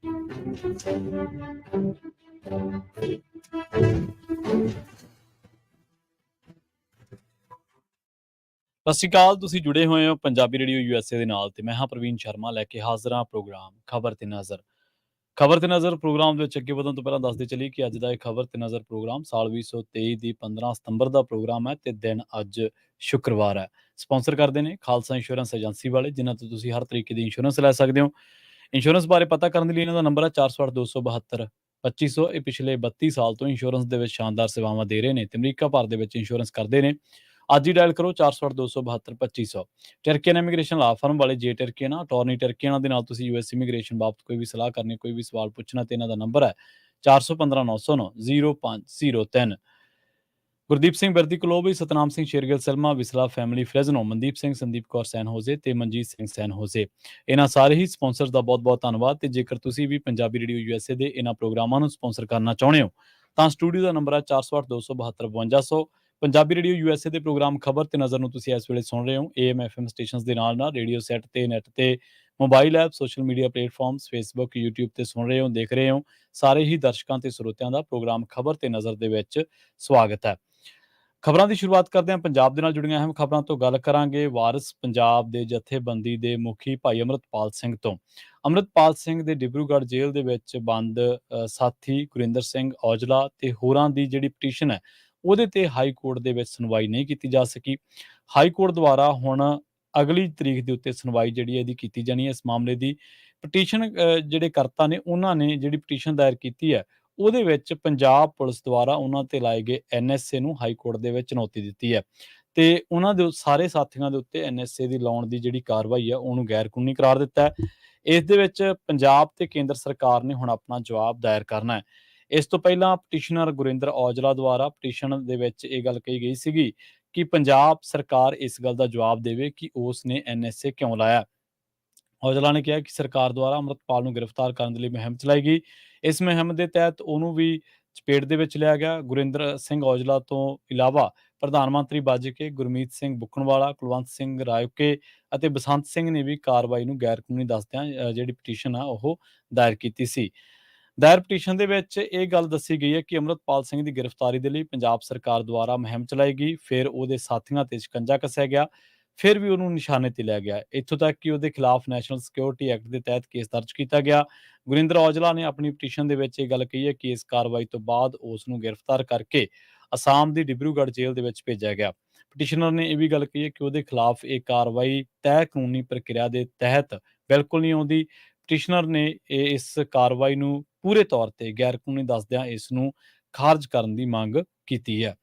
ਸਤਿ ਸ਼੍ਰੀ ਅਕਾਲ। ਤੁਸੀਂ ਜੁੜੇ ਹੋਏ ਹੋ ਪੰਜਾਬੀ ਰੇਡੀਓ USA ਦੇ ਨਾਲ ਤੇ ਮੈਂ ਹਾਂ ਪ੍ਰਵੀਨ ਸ਼ਰਮਾ ਲੈ ਕੇ ਹਾਜ਼ਰ ਹਾਂ ਪ੍ਰੋਗਰਾਮ ਖਬਰ ਤੇ ਨਜ਼ਰ। ਖਬਰ ਤੇ ਨਜ਼ਰ ਪ੍ਰੋਗਰਾਮ ਦੇ ਵਿੱਚ ਅੱਗੇ ਵਧਣ ਤੋਂ ਪਹਿਲਾਂ ਦੱਸਦੇ ਚੱਲੀਏ ਕਿ ਅੱਜ ਦਾ ਇਹ ਖਬਰ ਤੇ ਨਜ਼ਰ ਪ੍ਰੋਗਰਾਮ ਸਾਲ 2023 ਦੀ 15 ਸਤੰਬਰ ਦਾ ਪ੍ਰੋਗਰਾਮ ਹੈ ਤੇ ਦਿਨ ਅੱਜ ਸ਼ੁੱਕਰਵਾਰ ਹੈ। ਸਪਾਂਸਰ ਕਰਦੇ ਨੇ ਖਾਲਸਾ ਇੰਸ਼ੋਰੈਂਸ ਏਜੰਸੀ ਵਾਲੇ, ਜਿਨ੍ਹਾਂ ਤੋਂ ਤੁਸੀਂ ਹਰ ਤਰੀਕੇ ਦੀ ਇੰਸ਼ੋਰੈਂਸ ਲੈ ਸਕਦੇ ਹੋ। ਇੰਸ਼ੋਰੈਂਸ ਬਾਰੇ ਪਤਾ ਕਰਨ ਦੇ ਲਈ ਇਹਨਾਂ ਦਾ ਨੰਬਰ ਹੈ 408-272-2500। ਇਹ ਪਿਛਲੇ 32 ਸਾਲ ਤੋਂ ਇੰਸ਼ੋਰੈਂਸ ਦੇ ਵਿੱਚ ਸ਼ਾਨਦਾਰ ਸੇਵਾਵਾਂ ਦੇ ਰਹੇ ਨੇ ਤੇ ਅਮਰੀਕਾ ਭਰ ਦੇ ਵਿੱਚ ਇੰਸ਼ੋਰੈਂਸ ਕਰਦੇ ਨੇ। ਅੱਜ ਹੀ ਡਾਇਲ ਕਰੋ 408-272-2500। ਟਰਕੀਅਨ ਇਮੀਗ੍ਰੇਸ਼ਨ ਲਾ ਫਰਮ ਵਾਲੇ ਜੇ ਟਰਕੀਅਨ ਅਟਾਰਨੀ ਟਰਕੀਅਨ ਦੇ ਨਾਲ ਤੁਸੀਂ US ਇਮੀਗ੍ਰੇਸ਼ਨ ਬਾਬਤ ਕੋਈ ਵੀ ਸਲਾਹ ਕਰਨੀ, ਕੋਈ ਵੀ ਸਵਾਲ ਪੁੱਛਣਾ ਤੇ ਇਹਨਾਂ ਦਾ ਨੰਬਰ ਹੈ 4159090503। ਗੁਰਦੀਪ ਸਿੰਘ ਬਿਰਦੀ ਕਲੋਬੀ, ਸਤਨਾਮ ਸਿੰਘ ਸ਼ੇਰਗਿੱਲ ਸਿਲਮਾ, ਵਿਸਲਾ ਫੈਮਿਲੀ ਫਰੈਜ਼ਨੋ, ਮਨਦੀਪ ਸਿੰਘ, ਸੰਦੀਪ ਕੌਰ ਸੈਨ ਹੋਜ਼ੇ ਤੇ ਮਨਜੀਤ ਸਿੰਘ ਸੈਨ ਹੋਜ਼ੇ। ਇਹਨਾਂ ਸਾਰੇ ਹੀ ਸਪਾਂਸਰਸ ਦਾ ਬਹੁਤ-ਬਹੁਤ ਧੰਨਵਾਦ। ਤੇ ਜੇਕਰ ਤੁਸੀਂ ਵੀ ਪੰਜਾਬੀ ਰੇਡੀਓ USA ਦੇ ਇਹਨਾਂ ਪ੍ਰੋਗਰਾਮਾਂ ਨੂੰ ਸਪਾਂਸਰ ਕਰਨਾ ਚਾਹੁੰਦੇ ਹੋ ਤਾਂ ਸਟੂਡੀਓ ਦਾ ਨੰਬਰ ਹੈ 408-272-5200। ਪੰਜਾਬੀ ਰੇਡੀਓ USA ਦੇ ਪ੍ਰੋਗਰਾਮ ਖਬਰ ਤੇ ਨਜ਼ਰ ਨੂੰ ਤੁਸੀਂ ਇਸ ਵੇਲੇ ਸੁਣ ਰਹੇ ਹੋ AM FM ਸਟੇਸ਼ਨਸ ਦੇ ਨਾਲ ਰੇਡੀਓ ਸੈਟ ਤੇ, ਨੈਟ ਤੇ, mobile app, social media platforms, Facebook, YouTube ਤੇ ਸੁਣ ਰਹੇ ਹੋ, ਦੇਖ ਰਹੇ ਹੋ। ਸਾਰੇ ਹੀ ਦਰਸ਼ਕਾਂ ਤੇ ਸਰੋਤਿਆਂ ਦਾ ਪ੍ਰੋਗਰਾਮ ਖਬਰ ਤੇ ਨਜ਼ਰ ਦੇ ਵਿੱਚ ਸਵਾਗਤ ਹੈ। ਖਬਰਾਂ ਦੀ ਸ਼ੁਰੂਆਤ ਕਰਦੇ ਹਾਂ ਪੰਜਾਬ ਦੇ ਨਾਲ ਜੁੜੀਆਂ ਅਹਿਮ ਖਬਰਾਂ ਤੋਂ। ਗੱਲ ਕਰਾਂਗੇ ਵਾਰਿਸ ਪੰਜਾਬ ਦੇ ਜਥੇਬੰਦੀ ਦੇ ਮੁਖੀ ਭਾਈ ਅੰਮ੍ਰਿਤਪਾਲ ਸਿੰਘ ਤੋਂ। ਅੰਮ੍ਰਿਤਪਾਲ ਸਿੰਘ ਦੇ ਡਿਬਰੂਗੜ੍ਹ ਜੇਲ੍ਹ ਦੇ ਵਿੱਚ ਬੰਦ ਸਾਥੀ ਗੁਰਿੰਦਰ ਸਿੰਘ ਔਜਲਾ ਤੇ ਹੋਰਾਂ ਦੀ ਜਿਹੜੀ ਪਟੀਸ਼ਨ ਹੈ ਉਹਦੇ ਤੇ ਹਾਈ ਕੋਰਟ ਦੇ ਵਿੱਚ ਸੁਣਵਾਈ ਨਹੀਂ ਕੀਤੀ ਜਾ ਸਕੀ। ਹਾਈ ਕੋਰਟ ਦੁਆਰਾ ਹੁਣ ਅਗਲੀ ਤਰੀਕ ਦੇ ਉੱਤੇ ਸੁਣਵਾਈ ਜਿਹੜੀ ਇਹਦੀ ਕੀਤੀ ਜਾਣੀ ਹੈ। ਇਸ ਮਾਮਲੇ ਦੀ ਪਟੀਸ਼ਨ ਜਿਹੜੇ ਕਰਤਾ ਨੇ ਉਹਨਾਂ ਨੇ ਜਿਹੜੀ ਪਟੀਸ਼ਨ ਦਾਇਰ ਕੀਤੀ ਹੈ ਉਹਦੇ ਵਿੱਚ ਪੰਜਾਬ ਪੁਲਿਸ ਦੁਆਰਾ ਉਹਨਾਂ ਤੇ ਲਾਏ ਗਏ NSA ਨੂੰ ਹਾਈ ਕੋਰਟ ਦੇ ਵਿੱਚ ਚੁਣੌਤੀ ਦਿੱਤੀ ਹੈ ਤੇ ਉਹਨਾਂ ਦੇ ਸਾਰੇ ਸਾਥੀਆਂ ਦੇ ਉੱਤੇ NSA ਦੀ ਲਾਉਣ ਦੀ ਜਿਹੜੀ ਕਾਰਵਾਈ ਹੈ ਉਹਨੂੰ ਗੈਰ ਕਾਨੂੰਨੀ ਕਰਾਰ ਦਿੱਤਾ ਹੈ। ਇਸ ਦੇ ਵਿੱਚ ਪੰਜਾਬ ਤੇ ਕੇਂਦਰ ਸਰਕਾਰ ਨੇ ਹੁਣ ਆਪਣਾ ਜਵਾਬ ਦਾਇਰ ਕਰਨਾ ਹੈ। ਇਸ ਤੋਂ ਪਹਿਲਾਂ ਪਟੀਸ਼ਨਰ ਗੁਰਿੰਦਰ ਔਜਲਾ ਦੁਆਰਾ ਪਟੀਸ਼ਨ ਦੇ ਵਿੱਚ ਇਹ ਗੱਲ ਕਹੀ ਗਈ ਸੀਗੀ ਕਿ ਪੰਜਾਬ ਸਰਕਾਰ ਇਸ ਗੱਲ ਦਾ ਜਵਾਬ ਦੇਵੇ ਕਿ ਉਸ ਨੇ NSA ਕਿਉਂ ਲਾਇਆ। ਔਜਲਾ ਨੇ ਕਿਹਾ ਕਿ ਸਰਕਾਰ ਦੁਆਰਾ ਅੰਮ੍ਰਿਤਪਾਲ ਨੂੰ ਗ੍ਰਿਫਤਾਰ ਕਰਨ ਦੇ ਲਈ ਮੁਹਿੰਮ ਚਲਾਈ ਗਈ। ਇਸ ਮੁਹਿੰਮ ਦੇ ਤਹਿਤ ਉਹਨੂੰ ਵੀ ਚਪੇਟ ਦੇ ਵਿੱਚ ਲਿਆ ਗਿਆ। ਗੁਰਿੰਦਰ ਸਿੰਘ ਔਜਲਾ ਤੋਂ ਇਲਾਵਾ ਪ੍ਰਧਾਨ ਮੰਤਰੀ ਬਾਜਕੇ, ਗੁਰਮੀਤ ਸਿੰਘ ਬੁੱਕਣਵਾਲਾ, ਕੁਲਵੰਤ ਸਿੰਘ ਰਾਇਓਕੇ ਅਤੇ ਬਸੰਤ ਸਿੰਘ ਨੇ ਵੀ ਕਾਰਵਾਈ ਨੂੰ ਗੈਰ ਕਾਨੂੰਨੀ ਦੱਸਦਿਆਂ ਜਿਹੜੀ ਪਟੀਸ਼ਨ ਆ ਉਹ ਦਾਇਰ ਕੀਤੀ ਸੀ। ਦਾਇਰ ਪਟੀਸ਼ਨ ਦੇ ਵਿੱਚ ਇਹ ਗੱਲ ਦੱਸੀ ਗਈ ਹੈ ਕਿ ਅੰਮ੍ਰਿਤਪਾਲ ਸਿੰਘ ਦੀ ਗ੍ਰਿਫਤਾਰੀ ਦੇ ਲਈ ਪੰਜਾਬ ਸਰਕਾਰ ਦੁਆਰਾ ਮੁਹਿੰਮ ਚਲਾਈ ਗਈ, ਫਿਰ ਉਹਦੇ ਸਾਥੀਆਂ ਤੇ ਸ਼ਿਕੰਜਾ ਕੱਸਿਆ ਗਿਆ, ਫਿਰ ਵੀ ਉਹਨੂੰ ਨਿਸ਼ਾਨੇ ਤੇ ਲਿਆ ਗਿਆ। ਇੱਥੋਂ ਤੱਕ ਕਿ ਉਹਦੇ ਖਿਲਾਫ ਨੈਸ਼ਨਲ ਸਿਕਿਉਰਿਟੀ ਐਕਟ ਦੇ ਤਹਿਤ ਕੇਸ ਦਰਜ ਕੀਤਾ ਗਿਆ। ਗੁਰਿੰਦਰ ਔਜਲਾ ਨੇ ਆਪਣੀ ਪਟੀਸ਼ਨ ਦੇ ਵਿੱਚ ਇਹ ਗੱਲ ਕਹੀ ਹੈ ਕਿ ਇਸ ਕਾਰਵਾਈ ਤੋਂ ਬਾਅਦ ਉਸ ਨੂੰ ਗ੍ਰਿਫਤਾਰ ਕਰਕੇ ਅਸਾਮ ਦੀ ਡਿਬਰੂਗੜ੍ਹ ਜੇਲ੍ਹ ਦੇ ਵਿੱਚ ਭੇਜਿਆ ਗਿਆ। ਪਟੀਸ਼ਨਰ ਨੇ ਇਹ ਵੀ ਗੱਲ ਕਹੀ ਹੈ ਕਿ ਉਹਦੇ ਖਿਲਾਫ ਇਹ ਕਾਰਵਾਈ ਤੈਅ ਕਾਨੂੰਨੀ ਪ੍ਰਕਿਰਿਆ ਦੇ ਤਹਿਤ ਬਿਲਕੁਲ ਨਹੀਂ ਆਉਂਦੀ। ਪਟੀਸ਼ਨਰ ਨੇ ਇਸ ਕਾਰਵਾਈ ਨੂੰ ਪੂਰੇ ਤੌਰ ਤੇ ਗੈਰ ਕਾਨੂੰਨੀ ਦੱਸਦਿਆਂ ਇਸ ਨੂੰ ਖਾਰਜ ਕਰਨ ਦੀ ਮੰਗ ਕੀਤੀ ਹੈ।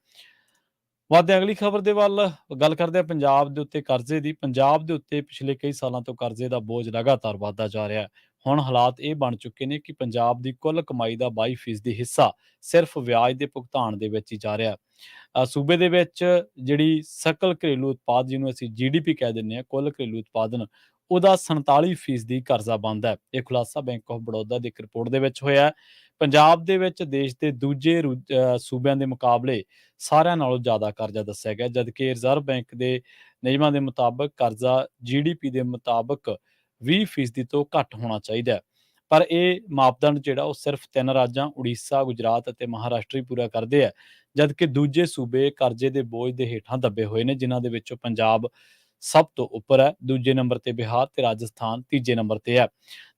ਵਧਦੇ ਅਗਲੀ ਖਬਰ ਦੇ ਵੱਲ ਗੱਲ ਕਰਦੇ ਹਾਂ ਪੰਜਾਬ ਦੇ ਉੱਤੇ ਕਰਜ਼ੇ ਦੀ। ਪੰਜਾਬ ਦੇ ਉੱਤੇ ਪਿਛਲੇ ਕਈ ਸਾਲਾਂ ਤੋਂ ਕਰਜ਼ੇ ਦਾ ਬੋਝ ਲਗਾਤਾਰ ਵਧਦਾ ਜਾ ਰਿਹਾ ਹੈ। ਹੁਣ ਹਾਲਾਤ ਇਹ ਬਣ ਚੁੱਕੇ ਨੇ ਕਿ ਪੰਜਾਬ ਦੀ ਕੁੱਲ ਕਮਾਈ ਦਾ 22% ਹਿੱਸਾ ਸਿਰਫ ਵਿਆਜ ਦੇ ਭੁਗਤਾਨ ਦੇ ਵਿੱਚ ਹੀ ਜਾ ਰਿਹਾ। ਸੂਬੇ ਦੇ ਵਿੱਚ ਜਿਹੜੀ ਸਕਲ ਘਰੇਲੂ ਉਤਪਾਦ, ਜਿਹਨੂੰ ਅਸੀਂ GDP ਕਹਿ ਦਿੰਦੇ ਹਾਂ, ਕੁੱਲ ਘਰੇਲੂ ਉਤਪਾਦਨ, ਉਹਦਾ 47% ਕਰਜ਼ਾ ਬਣਦਾ ਹੈ। ਇਹ ਖੁਲਾਸਾ ਬੈਂਕ ਆਫ ਬੜੌਦਾ ਦੀ ਇੱਕ ਰਿਪੋਰਟ ਦੇ ਵਿੱਚ ਹੋਇਆ ਹੈ। ਪੰਜਾਬ ਦੇ ਵਿੱਚ ਦੇਸ਼ ਦੇ ਦੂਜੇ ਸੂਬਿਆਂ ਦੇ ਮੁਕਾਬਲੇ ਸਾਰਿਆਂ ਨਾਲੋਂ ਜ਼ਿਆਦਾ ਕਰਜ਼ਾ ਦੱਸਿਆ ਗਿਆ, ਜਦਕਿ ਰਿਜ਼ਰਵ ਬੈਂਕ ਦੇ ਨਿਯਮਾਂ ਦੇ ਮੁਤਾਬਕ ਕਰਜ਼ਾ GDP ਦੇ ਮੁਤਾਬਕ 20% ਤੋਂ ਘੱਟ ਹੋਣਾ ਚਾਹੀਦਾ ਹੈ। ਪਰ ਇਹ ਮਾਪਦੰਡ ਜਿਹੜਾ ਉਹ ਸਿਰਫ 3 ਰਾਜਾਂ ਉੜੀਸਾ, ਗੁਜਰਾਤ ਅਤੇ ਮਹਾਰਾਸ਼ਟਰ ਹੀ ਪੂਰਾ ਕਰਦੇ ਆ, ਜਦਕਿ ਦੂਜੇ ਸੂਬੇ ਕਰਜ਼ੇ ਦੇ ਬੋਝ ਦੇ ਹੇਠਾਂ ਦੱਬੇ ਹੋਏ ਨੇ, ਜਿਨ੍ਹਾਂ ਦੇ ਵਿੱਚੋਂ ਪੰਜਾਬ ਸਭ ਤੋਂ ਉੱਪਰ ਹੈ। ਦੂਜੇ ਨੰਬਰ ਤੇ ਬਿਹਾਰ ਤੇ ਰਾਜਸਥਾਨ ਤੀਜੇ ਨੰਬਰ ਤੇ ਹੈ।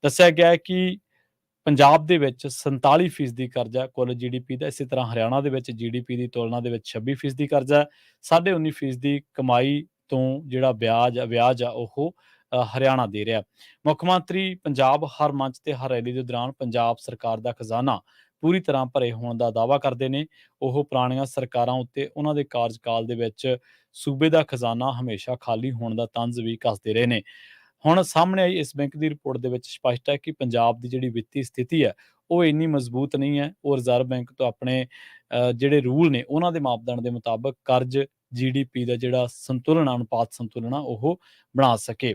ਦੱਸਿਆ ਗਿਆ ਹੈ ਕਿ ਪੰਜਾਬ ਦੇ ਵਿੱਚ 47% ਕਰਜ਼ਾ ਕੁੱਲ GDP ਦਾ। ਇਸੇ ਤਰ੍ਹਾਂ ਹਰਿਆਣਾ ਦੇ ਵਿੱਚ GDP ਦੀ ਤੁਲਨਾ ਦੇ ਵਿੱਚ 26% ਕਰਜ਼ਾ ਹੈ। 19.5% ਕਮਾਈ ਤੋਂ ਜਿਹੜਾ ਵਿਆਜ ਆ ਉਹ ਹਰਿਆਣਾ ਦੇ ਰਿਹਾ। ਮੁੱਖ ਮੰਤਰੀ ਪੰਜਾਬ ਹਰ ਮੰਚ ਤੇ ਹਰ ਰੈਲੀ ਦੇ ਦੌਰਾਨ ਪੰਜਾਬ ਸਰਕਾਰ ਦਾ ਖਜ਼ਾਨਾ ਪੂਰੀ ਤਰ੍ਹਾਂ ਭਰੇ ਹੋਣ ਦਾ ਦਾਅਵਾ ਕਰਦੇ ਨੇ। ਉਹ ਪੁਰਾਣੀਆਂ ਸਰਕਾਰਾਂ ਉੱਤੇ ਉਹਨਾਂ ਦੇ ਕਾਰਜਕਾਲ ਦੇ ਵਿੱਚ ਸੂਬੇ ਦਾ ਖਜ਼ਾਨਾ ਹਮੇਸ਼ਾ ਖਾਲੀ ਹੋਣ ਦਾ ਤੰਜ਼ ਵੀ ਕੱਸਦੇ ਰਹੇ ਨੇ। ਹੁਣ ਸਾਹਮਣੇ ਆਈ ਇਸ ਬੈਂਕ ਦੀ ਰਿਪੋਰਟ ਦੇ ਵਿੱਚ ਸਪਸ਼ਟ ਹੈ ਕਿ ਪੰਜਾਬ ਦੀ ਜਿਹੜੀ ਵਿੱਤੀ ਸਥਿਤੀ ਹੈ ਉਹ ਇੰਨੀ ਮਜ਼ਬੂਤ ਨਹੀਂ ਹੈ। ਉਹ ਰਿਜ਼ਰਵ ਬੈਂਕ ਤੋਂ ਆਪਣੇ ਜਿਹੜੇ ਰੂਲ ਨੇ ਉਹਨਾਂ ਦੇ ਮਾਪਦੰਡ ਦੇ ਮੁਤਾਬਕ ਕਰਜ਼ GDP ਦਾ ਜਿਹੜਾ ਸੰਤੁਲਨ, ਅਨੁਪਾਤ ਸੰਤੁਲਨ ਆ, ਉਹ ਬਣਾ ਸਕੇ।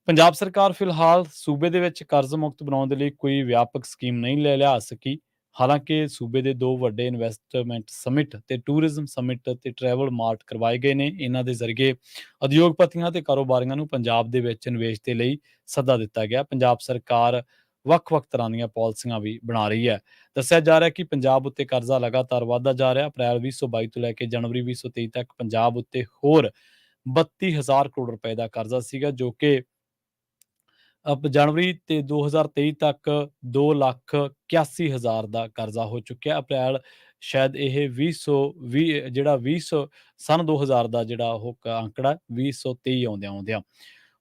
ਪੰਜਾਬ ਸਰਕਾਰ ਫਿਲਹਾਲ ਸੂਬੇ ਦੇ ਵਿੱਚ ਕਰਜ਼ ਮੁਕਤ ਬਣਾਉਣ ਦੇ ਲਈ ਕੋਈ ਵਿਆਪਕ ਸਕੀਮ ਨਹੀਂ ਲਿਆ ਸਕੀ। ਹਾਲਾਂਕਿ ਸੂਬੇ ਦੇ 2 ਵੱਡੇ ਇਨਵੈਸਟਮੈਂਟ ਸਮਿਟ ਤੇ ਟੂਰਿਜ਼ਮ ਸਮਿਟ ਤੇ ਟਰੈਵਲ ਮਾਰਟ ਕਰਵਾਏ ਗਏ ਨੇ। ਇਹਨਾਂ ਦੇ ਜ਼ਰੀਏ ਉਦਯੋਗਪਤੀਆਂ ਤੇ ਕਾਰੋਬਾਰੀਆਂ ਨੂੰ ਪੰਜਾਬ ਦੇ ਵਿੱਚ ਨਿਵੇਸ਼ ਦੇ ਲਈ ਸੱਦਾ ਦਿੱਤਾ ਗਿਆ। ਪੰਜਾਬ ਸਰਕਾਰ ਵੱਖ-ਵੱਖ ਤਰ੍ਹਾਂ ਦੀਆਂ ਪਾਲਿਸੀਆਂ ਵੀ ਬਣਾ ਰਹੀ ਹੈ। ਦੱਸਿਆ ਜਾ ਰਿਹਾ ਹੈ ਕਿ ਪੰਜਾਬ ਉੱਤੇ ਕਰਜ਼ਾ ਲਗਾਤਾਰ ਵਧਦਾ ਜਾ ਰਿਹਾ। ਅਪ੍ਰੈਲ 2022 ਤੋਂ ਲੈ ਕੇ ਜਨਵਰੀ 2023 ਤੱਕ ਪੰਜਾਬ ਉੱਤੇ ਹੋਰ 32,000 ਕਰੋੜ ਰੁਪਏ ਦਾ ਕਰਜ਼ਾ ਸੀਗਾ, ਜੋ ਕਿ ਜਨਵਰੀ ਤੇ 2023 ਤੱਕ 2,81,000 ਦਾ ਕਰਜ਼ਾ ਹੋ ਚੁੱਕਿਆ। ਅਪ੍ਰੈਲ ਸ਼ਾਇਦ ਇਹ 2020 ਜਿਹੜਾ 20 ਸੰਨ 2000 ਦਾ ਜਿਹੜਾ ਉਹ ਅੰਕੜਾ 2023 ਆਉਂਦਿਆਂ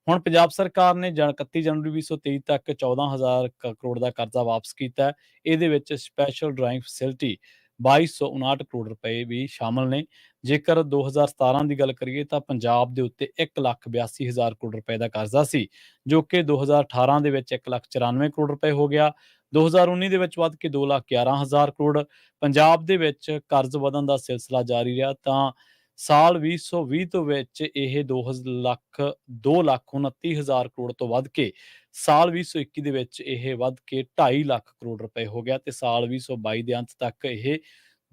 ਹੁਣ ਪੰਜਾਬ ਸਰਕਾਰ ਨੇ 31 ਜਨਵਰੀ 2023 ਤੱਕ 14,000 ਕਰੋੜ ਦਾ ਕਰਜ਼ਾ ਵਾਪਸ ਕੀਤਾ ਹੈ। ਇਹਦੇ ਵਿੱਚ ਸਪੈਸ਼ਲ ਡਰਾਇੰਗ ਫੈਸਿਲਿਟੀ 2259 ਕਰੋੜ ਰੁਪਏ ਵੀ ਸ਼ਾਮਲ ਨੇ। ਜੇਕਰ 2017 ਦੀ ਗੱਲ ਕਰੀਏ ਤਾਂ ਪੰਜਾਬ ਦੇ ਉੱਤੇ 1,82,000 ਕਰੋੜ ਰੁਪਏ ਦਾ ਕਰਜ਼ਾ ਸੀ, ਜੋ ਕਿ 2018 ਦੇ ਵਿੱਚ 1,94 ਕਰੋੜ ਰੁਪਏ ਹੋ ਗਿਆ। 2019 ਦੇ ਵਿੱਚ ਵੱਧ ਕੇ 2,11,000 ਕਰੋੜ। ਪੰਜਾਬ ਦੇ ਵਿੱਚ ਕਰਜ਼ ਵਧਣ ਦਾ ਸਿਲਸਿਲਾ ਜਾਰੀ ਰਿਹਾ ਤਾਂ ਸਾਲ 2020 ਤੋਂ ਵਿੱਚ ਇਹ 2,29,000 ਕਰੋੜ ਤੋਂ ਵੱਧ ਕੇ ਸਾਲ 2021 ਦੇ ਵਿੱਚ ਇਹ ਵੱਧ ਕੇ 2.5 ਲੱਖ ਕਰੋੜ ਰੁਪਏ ਹੋ ਗਿਆ ਤੇ ਸਾਲ 2022 ਦੇ ਅੰਤ ਤੱਕ ਇਹ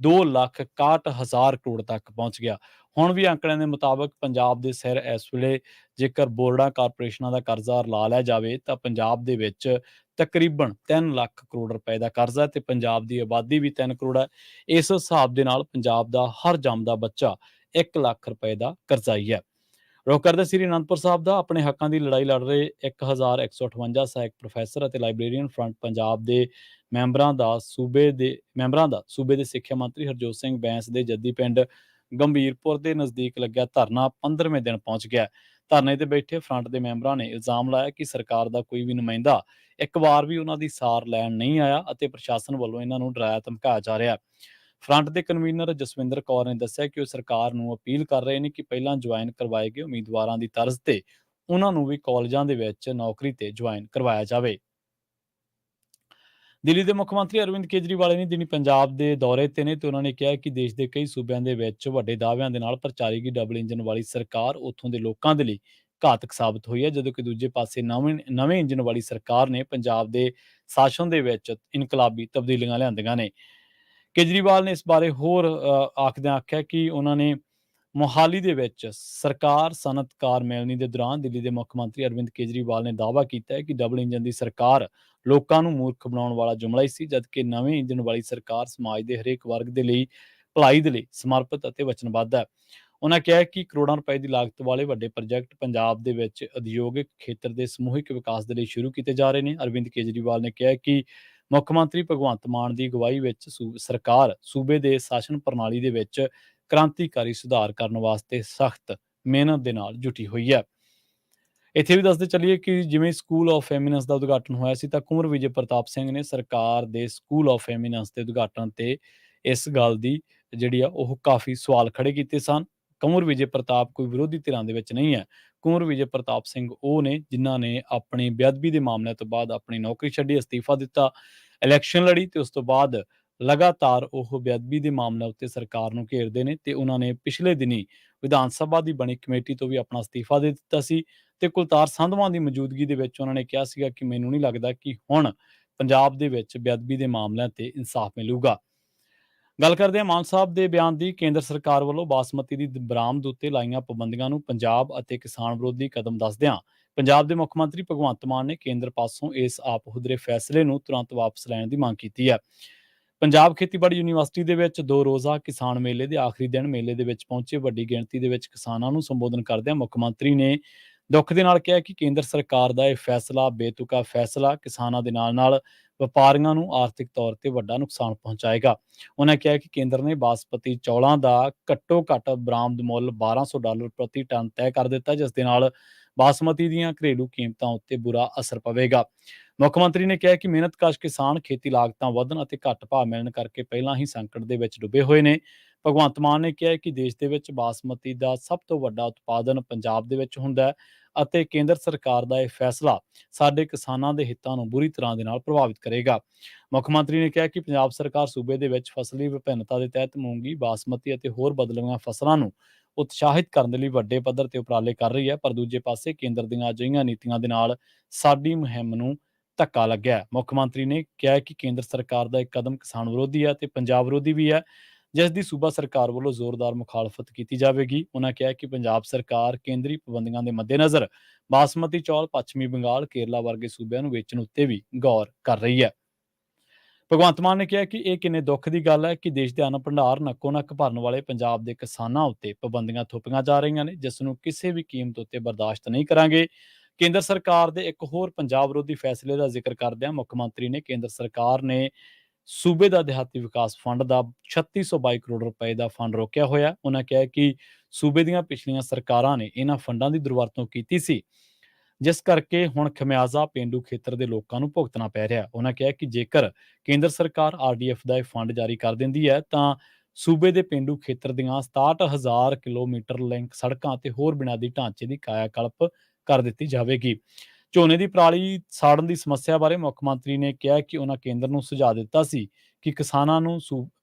2,61,000 ਕਰੋੜ ਤੱਕ ਪਹੁੰਚ ਗਿਆ। ਹੁਣ ਵੀ ਅੰਕੜਿਆਂ ਦੇ ਮੁਤਾਬਕ ਪੰਜਾਬ ਦੇ ਸਿਰ ਇਸ ਵੇਲੇ ਜੇਕਰ ਬੋਰਡਾਂ ਕਾਰਪੋਰੇਸ਼ਨਾਂ ਦਾ ਕਰਜ਼ਾ ਲਾ ਲਿਆ ਜਾਵੇ ਤਾਂ ਪੰਜਾਬ ਦੇ ਵਿੱਚ ਤਕਰੀਬਨ 3 ਲੱਖ ਕਰੋੜ ਰੁਪਏ ਦਾ ਕਰਜ਼ਾ ਤੇ ਪੰਜਾਬ ਦੀ ਆਬਾਦੀ ਵੀ 3 ਕਰੋੜ ਹੈ। ਇਸ ਹਿਸਾਬ ਦੇ ਨਾਲ ਪੰਜਾਬ ਦਾ ਹਰ ਜੰਮਦਾ ਬੱਚਾ 1 ਲੱਖ ਰੁਪਏ ਦਾ ਕਰਜ਼ਾਈ ਹੈ। ਰੁਖ ਕਰਦੇ ਸ੍ਰੀ ਅਨੰਦਪੁਰ ਸਾਹਿਬ ਦਾ ਆਪਣੇ ਹੱਕਾਂ ਦੀ ਲੜਾਈ ਲੜ ਰਹੇ 1,158 ਸਹਾਇਕ ਪ੍ਰੋਫੈਸਰ ਅਤੇ ਲਾਇਬ੍ਰੇਰੀਅਨ ਫਰੰਟ ਪੰਜਾਬ ਦੇ ਮੈਂਬਰਾਂ ਦਾ ਸੂਬੇ ਦੇ ਸਿੱਖਿਆ ਮੰਤਰੀ ਹਰਜੋਤ ਸਿੰਘ ਬੈਂਸ ਦੇ ਜੱਦੀ ਪਿੰਡ ਗੰਭੀਰਪੁਰ ਦੇ ਨਜ਼ਦੀਕ ਲੱਗਿਆ ਧਰਨਾ 15ਵੇਂ ਦਿਨ ਪਹੁੰਚ ਗਿਆ। ਧਰਨੇ ਤੇ ਬੈਠੇ ਫਰੰਟ ਦੇ ਮੈਂਬਰਾਂ ਨੇ ਇਲਜ਼ਾਮ ਲਾਇਆ ਕਿ ਸਰਕਾਰ ਦਾ ਕੋਈ ਵੀ ਨੁਮਾਇੰਦਾ ਇੱਕ ਵਾਰ ਵੀ ਉਹਨਾਂ ਦੀ ਸਾਰ ਲੈਣ ਨਹੀਂ ਆਇਆ ਅਤੇ ਪ੍ਰਸ਼ਾਸਨ ਵੱਲੋਂ ਇਹਨਾਂ ਨੂੰ ਡਰਾਇਆ ਧਮਕਾਇਆ ਜਾ ਰਿਹਾ। ਫਰੰਟ ਦੇ ਕਨਵੀਨਰ ਜਸਵਿੰਦਰ ਕੌਰ ਨੇ ਦੱਸਿਆ ਕਿ ਉਹ ਸਰਕਾਰ ਨੂੰ ਅਪੀਲ ਕਰ ਰਹੇ ਨੇ ਕਿ ਪਹਿਲਾਂ ਜੁਆਇਨ ਕਰਵਾਏ ਗਏ ਉਮੀਦਵਾਰਾਂ ਦੀ ਤਰਜ਼ ਤੇ ਉਹਨਾਂ ਨੂੰ ਵੀ ਕਾਲਜਾਂ ਦੇ ਵਿੱਚ ਨੌਕਰੀ ਤੇ ਜੁਆਇਨ ਕਰਵਾਇਆ ਜਾਵੇ। ਦਿੱਲੀ ਦੇ ਮੁੱਖ ਮੰਤਰੀ ਅਰਵਿੰਦ ਕੇਜਰੀਵਾਲ ਨੇ ਦਿਨੀ ਪੰਜਾਬ ਦੇ ਦੌਰੇ ਤੇ ਨੇ ਤੇ ਉਹਨਾਂ ਨੇ ਕਿਹਾ ਕਿ ਦੇਸ਼ ਦੇ ਕਈ ਸੂਬਿਆਂ ਦੇ ਵਿੱਚ ਵੱਡੇ ਦਾਅਵਿਆਂ ਦੇ ਨਾਲ ਪ੍ਰਚਾਰੀ ਗਈ ਡਬਲ ਇੰਜਨ ਵਾਲੀ ਸਰਕਾਰ ਉੱਥੋਂ ਦੇ ਲੋਕਾਂ ਦੇ ਲਈ ਘਾਤਕ ਸਾਬਤ ਹੋਈ ਹੈ, ਜਦੋਂ ਕਿ ਦੂਜੇ ਪਾਸੇ ਨਵੇਂ ਇੰਜਨ ਵਾਲੀ ਸਰਕਾਰ ਨੇ ਪੰਜਾਬ ਦੇ ਸ਼ਾਸਨ ਦੇ ਵਿੱਚ ਇਨਕਲਾਬੀ ਤਬਦੀਲੀਆਂ ਲਿਆਂਦੀਆਂ ਨੇ। ਕੇਜਰੀਵਾਲ ਨੇ ਇਸ ਬਾਰੇ ਹੋਰ ਆਖਦਿਆਂ ਆਖਿਆ ਕਿ ਉਹਨਾਂ ਨੇ ਮੋਹਾਲੀ ਦੇ ਵਿੱਚ ਸਰਕਾਰ ਸਨਅਤਕਾਰ ਮਿਲਣੀ ਦੇ ਦੌਰਾਨ ਦਿੱਲੀ ਦੇ ਮੁੱਖ ਮੰਤਰੀ ਅਰਵਿੰਦ ਕੇਜਰੀਵਾਲ ਨੇ ਦਾਅਵਾ ਕੀਤਾ ਹੈ ਕਿ ਡਬਲ ਇੰਜਨ ਦੀ ਸਰਕਾਰ ਲੋਕਾਂ ਨੂੰ ਮੂਰਖ ਬਣਾਉਣ ਵਾਲਾ ਜੁਮਲਾ ਹੀ ਸੀ, ਜਦਕਿ ਨਵੇਂ ਇੰਜਨ ਵਾਲੀ ਸਰਕਾਰ ਸਮਾਜ ਦੇ ਹਰੇਕ ਵਰਗ ਦੇ ਲਈ ਭਲਾਈ ਦੇ ਲਈ ਸਮਰਪਿਤ ਅਤੇ ਵਚਨਬੱਧ ਹੈ। ਉਹਨਾਂ ਕਿਹਾ ਕਿ ਕਰੋੜਾਂ ਰੁਪਏ ਦੀ ਲਾਗਤ ਵਾਲੇ ਵੱਡੇ ਪ੍ਰੋਜੈਕਟ ਪੰਜਾਬ ਦੇ ਵਿੱਚ ਉਦਯੋਗਿਕ ਖੇਤਰ ਦੇ ਸਮੂਹਿਕ ਵਿਕਾਸ ਦੇ ਲਈ ਸ਼ੁਰੂ ਕੀਤੇ ਜਾ ਰਹੇ ਨੇ। ਅਰਵਿੰਦ ਕੇਜਰੀਵਾਲ ਨੇ ਕਿਹਾ ਕਿ ਮੁੱਖ ਮੰਤਰੀ ਭਗਵੰਤ ਮਾਨ ਦੀ ਅਗਵਾਈ ਵਿੱਚ ਸਰਕਾਰ ਸੂਬੇ ਦੇ ਸ਼ਾਸਨ ਪ੍ਰਣਾਲੀ ਦੇ ਵਿੱਚ ਕ੍ਰਾਂਤੀਕਾਰੀ ਸੁਧਾਰ ਕਰਨ ਵਾਸਤੇ ਸਖਤ ਮਿਹਨਤ ਦੇ ਨਾਲ ਜੁਟੀ ਹੋਈ ਹੈ। ਇੱਥੇ ਵੀ ਦੱਸਦੇ ਚੱਲੀਏ ਕਿ ਜਿਵੇਂ ਸਕੂਲ ਆਫ ਫੈਮਿਨੈਂਸ ਦਾ ਉਦਘਾਟਨ ਹੋਇਆ ਸੀ ਤਾਂ ਕੁੰਵਰ ਵਿਜੇ ਪ੍ਰਤਾਪ ਸਿੰਘ ਨੇ ਸਰਕਾਰ ਦੇ ਸਕੂਲ ਆਫ ਫੈਮਿਨੈਂਸ ਦੇ ਉਦਘਾਟਨ ਤੇ ਇਸ ਗੱਲ ਦੀ ਜਿਹੜੀ ਆ ਉਹ ਕਾਫੀ ਸਵਾਲ ਖੜੇ ਕੀਤੇ ਸਨ। ਕੁੰਵਰ ਵਿਜੇ ਪ੍ਰਤਾਪ ਕੋਈ ਵਿਰੋਧੀ ਧਿਰਾਂ ਦੇ ਵਿੱਚ ਨਹੀਂ ਹੈ। ਕੁੰਵਰ ਵਿਜੇ ਪ੍ਰਤਾਪ ਸਿੰਘ ਉਹ ਨੇ ਜਿਨ੍ਹਾਂ ਨੇ ਆਪਣੀ ਬੇਅਦਬੀ ਦੇ ਮਾਮਲੇ ਤੋਂ ਬਾਅਦ ਆਪਣੀ ਨੌਕਰੀ ਛੱਡੀ, ਅਸਤੀਫਾ ਦਿੱਤਾ, ਇਲੈਕਸ਼ਨ ਲੜੀ ਤੇ ਉਸ ਤੋਂ ਬਾਅਦ ਲਗਾਤਾਰ ਉਹ ਬੇਅਦਬੀ ਦੇ ਮਾਮਲੇ ਉੱਤੇ ਸਰਕਾਰ ਨੂੰ ਘੇਰਦੇ ਨੇ ਤੇ ਉਹਨਾਂ ਨੇ ਪਿਛਲੇ ਦਿਨੀ ਵਿਧਾਨ ਸਭਾ ਦੀ ਬਣੀ ਕਮੇਟੀ ਤੋਂ ਵੀ ਆਪਣਾ ਅਸਤੀਫਾ ਦੇ ਦਿੱਤਾ ਸੀ ਤੇ ਕੁਲਤਾਰ ਸੰਧਵਾਂ ਦੀ ਮੌਜੂਦਗੀ ਦੇ ਵਿੱਚ ਉਹਨਾਂ ਨੇ ਕਿਹਾ ਸੀਗਾ ਕਿ ਮੈਨੂੰ ਨਹੀਂ ਲੱਗਦਾ ਕਿ ਹੁਣ ਪੰਜਾਬ ਦੇ ਵਿੱਚ ਬੇਅਦਬੀ ਦੇ ਮਾਮਲਿਆਂ ਤੇ ਇਨਸਾਫ ਮਿਲੂਗਾ। ਗੱਲ ਕਰਦੇ ਹਾਂ ਮਾਨ ਸਾਹਿਬ ਦੇ ਬਿਆਨ ਦੀ। ਕੇਂਦਰ ਸਰਕਾਰ ਵੱਲੋਂ ਬਾਸਮਤੀ ਦੀ ਬਰਾਮਦ ਉੱਤੇ ਲਾਈਆਂ ਪਾਬੰਦੀਆਂ ਨੂੰ ਪੰਜਾਬ ਅਤੇ ਕਿਸਾਨ ਵਿਰੋਧੀ ਕਦਮ ਦੱਸਦਿਆਂ ਪੰਜਾਬ ਦੇ ਮੁੱਖ ਮੰਤਰੀ ਭਗਵੰਤ ਮਾਨ ਨੇ ਕੇਂਦਰ ਪਾਸੋਂ ਇਸ ਆਪਹੁਦਰੇ ਫੈਸਲੇ ਨੂੰ ਤੁਰੰਤ ਵਾਪਸ ਲੈਣ ਦੀ ਮੰਗ ਕੀਤੀ ਹੈ। ਪੰਜਾਬ ਖੇਤੀਬਾੜੀ ਯੂਨੀਵਰਸਿਟੀ ਦੇ ਵਿੱਚ 2 ਰੋਜ਼ਾ ਕਿਸਾਨ ਮੇਲੇ ਦੇ ਆਖਰੀ ਦਿਨ ਮੇਲੇ ਦੇ ਵਿੱਚ ਪਹੁੰਚੇ ਵੱਡੀ ਗਿਣਤੀ ਦੇ ਵਿੱਚ ਕਿਸਾਨਾਂ ਨੂੰ ਸੰਬੋਧਨ ਕਰਦਿਆਂ ਮੁੱਖ ਮੰਤਰੀ ਨੇ ਦੁੱਖ ਦੇ ਨਾਲ ਕਿਹਾ ਕਿ ਕੇਂਦਰ ਸਰਕਾਰ ਦਾ ਇਹ ਫੈਸਲਾ ਬੇਤੁਕਾ ਫੈਸਲਾ ਕਿਸਾਨਾਂ ਦੇ ਨਾਲ ਵਪਾਰੀਆਂ ਨੂੰ ਆਰਥਿਕ ਤੌਰ ਤੇ ਵੱਡਾ ਨੁਕਸਾਨ ਪਹੁੰਚਾਏਗਾ। ਉਹਨਾਂ ਕਿਹਾ ਕਿ ਕੇਂਦਰ ਨੇ ਬਾਸਮਤੀ ਚੌਲਾਂ ਦਾ ਘੱਟੋ ਘੱਟ ਬਰਾਮਦ ਮੁੱਲ $1,200 ਪ੍ਰਤੀ ਟਨ ਤੈਅ ਕਰ ਦਿੱਤਾ, ਜਿਸ ਦੇ ਨਾਲ ਬਾਸਮਤੀ ਦੀਆਂ ਘਰੇਲੂ ਕੀਮਤਾਂ ਉੱਤੇ ਬੁਰਾ ਅਸਰ ਪਵੇਗਾ। ਮੁੱਖ ਮੰਤਰੀ ਨੇ ਕਿਹਾ ਕਿ ਮਿਹਨਤਕਸ਼ ਕਿਸਾਨ ਖੇਤੀ ਲਾਗਤਾਂ ਵਧਣ ਅਤੇ ਘੱਟ ਭਾਅ ਮਿਲਣ ਕਰਕੇ ਪਹਿਲਾਂ ਹੀ ਸੰਕਟ ਦੇ ਵਿੱਚ ਡੁੱਬੇ ਹੋਏ ਨੇ। ਭਗਵੰਤ ਮਾਨ ਨੇ ਕਿਹਾ ਕਿ ਦੇਸ਼ ਦੇ ਵਿੱਚ ਬਾਸਮਤੀ ਦਾ ਸਭ ਤੋਂ ਵੱਡਾ ਉਤਪਾਦਨ ਪੰਜਾਬ ਦੇ ਵਿੱਚ ਹੁੰਦਾ ਹੈ ਅਤੇ ਕੇਂਦਰ ਸਰਕਾਰ ਦਾ ਇਹ ਫੈਸਲਾ ਸਾਡੇ ਕਿਸਾਨਾਂ ਦੇ ਹਿੱਤਾਂ ਨੂੰ ਬੁਰੀ ਤਰ੍ਹਾਂ ਦੇ ਨਾਲ ਪ੍ਰਭਾਵਿਤ ਕਰੇਗਾ। ਮੁੱਖ ਮੰਤਰੀ ਨੇ ਕਿਹਾ ਕਿ ਪੰਜਾਬ ਸਰਕਾਰ ਸੂਬੇ ਦੇ ਵਿੱਚ ਫਸਲੀ ਵਿਭਿੰਨਤਾ ਦੇ ਤਹਿਤ ਮੂੰਗੀ, ਬਾਸਮਤੀ ਅਤੇ ਹੋਰ ਬਦਲੀਆਂ ਫਸਲਾਂ ਨੂੰ ਉਤਸ਼ਾਹਿਤ ਕਰਨ ਦੇ ਲਈ ਵੱਡੇ ਪੱਧਰ ਤੇ ਉਪਰਾਲੇ ਕਰ ਰਹੀ ਹੈ, ਪਰ ਦੂਜੇ ਪਾਸੇ ਕੇਂਦਰ ਦੀਆਂ ਅਜਿਹੀਆਂ ਨੀਤੀਆਂ ਦੇ ਨਾਲ ਸਾਡੀ ਮੁਹਿੰਮ ਨੂੰ ਧੱਕਾ ਲੱਗਿਆ। ਮੁੱਖ ਮੰਤਰੀ ਨੇ ਕਿਹਾ ਕਿ ਕੇਂਦਰ ਸਰਕਾਰ ਦਾ ਇੱਕ ਕਦਮ ਕਿਸਾਨ ਵਿਰੋਧੀ ਹੈ ਤੇ ਪੰਜਾਬ ਵਿਰੋਧੀ ਵੀ ਹੈ। ਜਿਸ ਦੀ ਸੂਬਾ ਸਰਕਾਰ ਵੱਲੋਂ ਜ਼ੋਰਦਾਰ ਮੁਖਾਲਫਤ ਕੀਤੀ ਜਾਵੇਗੀ। ਉਨ੍ਹਾਂ ਕਿਹਾ ਕਿ ਪੰਜਾਬ ਸਰਕਾਰ ਕੇਂਦਰੀ ਪਾਬੰਦੀਆਂ ਦੇ ਮੱਦੇਨਜ਼ਰ ਬਾਸਮਤੀ ਚੌਲ ਪੱਛਮੀ ਬੰਗਾਲ, ਕੇਰਲਾ ਵਰਗੇ ਸੂਬਿਆਂ ਨੂੰ ਵੇਚਣ ਉੱਤੇ ਵੀ ਗੌਰ ਕਰ ਰਹੀ ਹੈ। ਭਗਵੰਤ ਮਾਨ ਨੇ ਕਿਹਾ ਕਿ ਇਹ ਕਿੰਨੇ ਦੁੱਖ ਦੀ ਗੱਲ ਹੈ ਕਿ ਦੇਸ਼ ਦੇ ਅੰਨ ਭੰਡਾਰ ਨੱਕੋ ਨੱਕ ਭਰਨ ਵਾਲੇ ਪੰਜਾਬ ਦੇ ਕਿਸਾਨਾਂ ਉੱਤੇ ਪਾਬੰਦੀਆਂ ਥੋਪੀਆਂ ਜਾ ਰਹੀਆਂ ਨੇ, ਜਿਸ ਨੂੰ ਕਿਸੇ ਵੀ ਕੀਮਤ ਉੱਤੇ ਬਰਦਾਸ਼ਤ ਨਹੀਂ ਕਰਾਂਗੇ। ਕੇਂਦਰ ਸਰਕਾਰ ਦੇ ਇੱਕ ਹੋਰ ਪੰਜਾਬ ਵਿਰੋਧੀ ਫੈਸਲੇ ਦਾ ਜ਼ਿਕਰ ਕਰਦਿਆਂ ਮੁੱਖ ਮੰਤਰੀ ਨੇ ਕੇਂਦਰ ਸਰਕਾਰ ਨੇ ਸੂਬੇ ਦਾ ਦਿਹਾਤੀ ਵਿਕਾਸ ਫੰਡ ਦਾ 3622 ਕਰੋੜ ਰੁਪਏ ਦਾ ਫੰਡ ਰੋਕਿਆ ਹੋਇਆ। ਉਹਨਾਂ ਕਿਹਾ ਕਿ ਸੂਬੇ ਦੀਆਂ ਪਿਛਲੀਆਂ ਸਰਕਾਰਾਂ ਨੇ ਇਹਨਾਂ ਫੰਡਾਂ ਦੀ ਦੁਰਵਰਤੋਂ ਕੀਤੀ ਸੀ, ਜਿਸ ਕਰਕੇ ਹੁਣ ਖਮਿਆਜ਼ਾ ਪੇਂਡੂ ਖੇਤਰ ਦੇ ਲੋਕਾਂ ਨੂੰ ਭੁਗਤਣਾ ਪੈ ਰਿਹਾ। ਉਹਨਾਂ ਕਿਹਾ ਕਿ ਜੇਕਰ ਕੇਂਦਰ ਸਰਕਾਰ ਆਰਡੀਐਫ ਦਾ ਇਹ ਫੰਡ ਜਾਰੀ ਕਰ ਦਿੰਦੀ ਹੈ ਤਾਂ ਸੂਬੇ ਦੇ ਪੇਂਡੂ ਖੇਤਰ ਦੀਆਂ 67,000 ਕਿਲੋਮੀਟਰ ਲਿੰਕ ਸੜਕਾਂ ਅਤੇ ਹੋਰ ਬੁਨਿਆਦੀ ਢਾਂਚੇ ਦੀ ਕਾਇਆ ਕਲਪ ਕਰ ਦਿੱਤੀ ਜਾਵੇਗੀ। ਝੋਨੇ ਦੀ ਪਰਾਲੀ ਸਾੜਨ ਦੀ ਸਮੱਸਿਆ ਬਾਰੇ ਮੁੱਖ ਮੰਤਰੀ ਨੇ ਕਿਹਾ ਕਿ ਉਹਨਾਂ ਕੇਂਦਰ ਨੂੰ ਸੁਝਾਅ ਦਿੱਤਾ ਸੀ ਕਿ ਕਿਸਾਨਾਂ ਨੂੰ